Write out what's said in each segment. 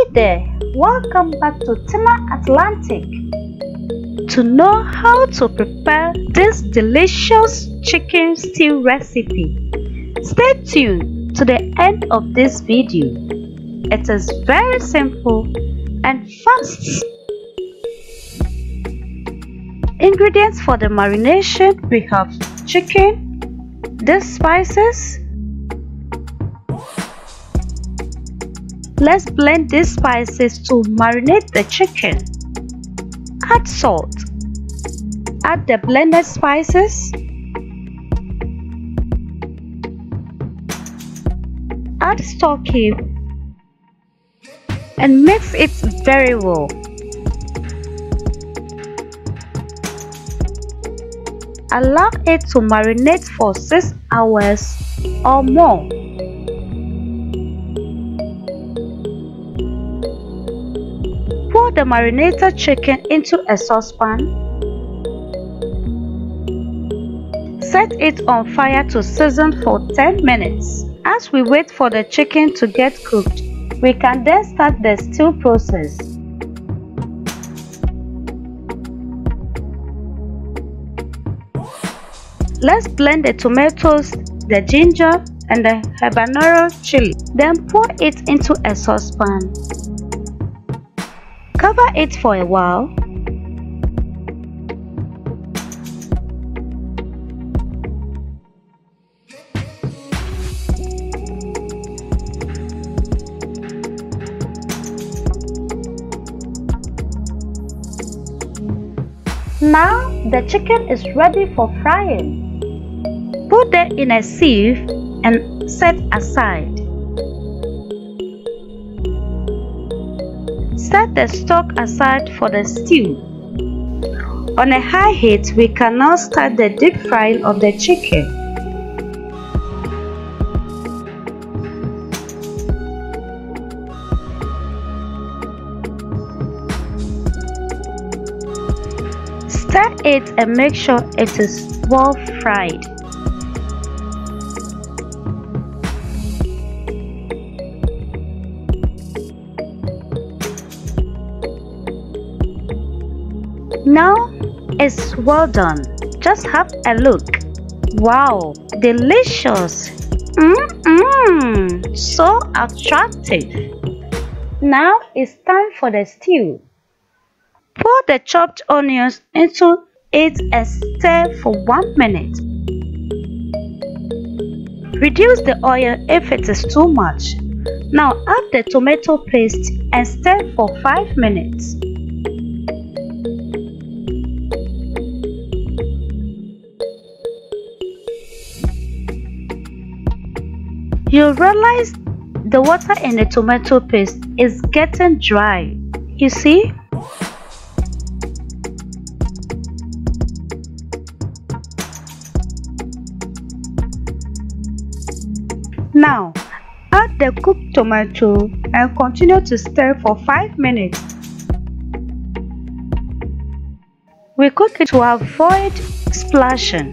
Hey there, welcome back to Tina Atlantic. To know how to prepare this delicious chicken stew recipe, stay tuned to the end of this video. It is very simple and fast. Ingredients for the marination: we have chicken, these spices. Let's blend these spices to marinate the chicken. Add salt. Add the blended spices. Add stock cube and mix it very well. Allow it to marinate for 6 hours or more. Pour the marinated chicken into a saucepan. Set it on fire to season for 10 minutes. As we wait for the chicken to get cooked, we can then start the stew process. Let's blend the tomatoes, the ginger, and the Habanero Chilli. Then pour it into a saucepan. Cover it for a while. Now the chicken is ready for frying. Put it in a sieve and set aside. Set the stock aside for the stew. On a high heat, we can now start the deep frying of the chicken. Stir it and make sure it is well fried. Now it's well done. Just have a look. Wow, delicious. So attractive. Now it's time for the stew. Pour the chopped onions into it and stir for 1 minute. Reduce the oil if it is too much. Now add the tomato paste and stir for 5 minutes. You'll realize the water in the tomato paste is getting dry. You see? Now, add the cooked tomato and continue to stir for 5 minutes. We cook it to avoid splashing.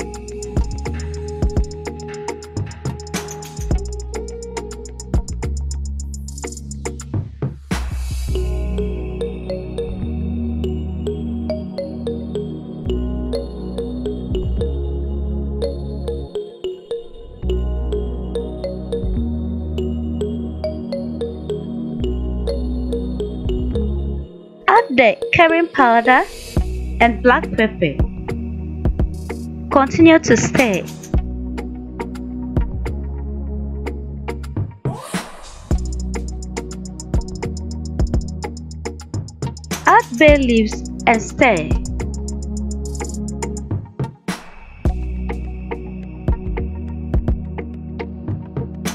Add the curry powder and black pepper. Continue to stir. Add bay leaves and stir.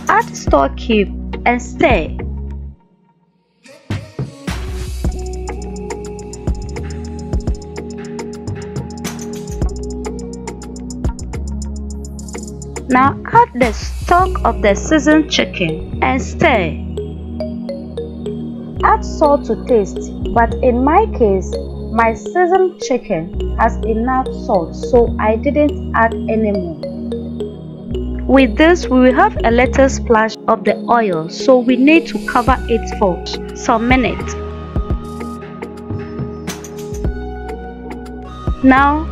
Add stock cube and stir. Now add the stock of the seasoned chicken and stir. Add salt to taste, but in my case, my seasoned chicken has enough salt, so I didn't add any more. With this, we will have a little splash of the oil, so we need to cover it for some minutes. Now,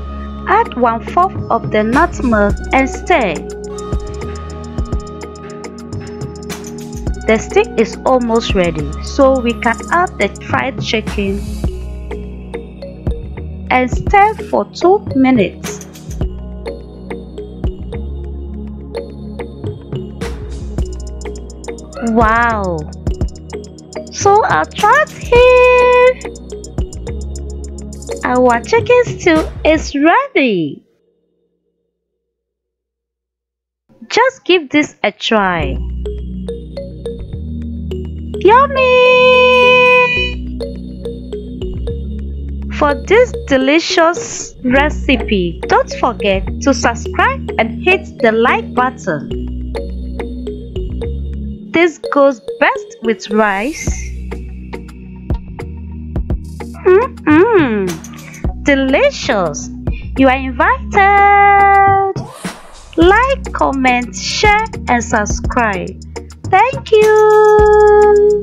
add 1/4 of the nutmeg and stir. The stick is almost ready, so we can add the fried chicken and stir for 2 minutes. Wow! So our trout here, our chicken stew is ready. Just give this a try. Yummy! For this delicious recipe, don't forget to subscribe and hit the like button. This goes best with rice. Delicious! You are invited. Like, comment, share and subscribe. Thank you.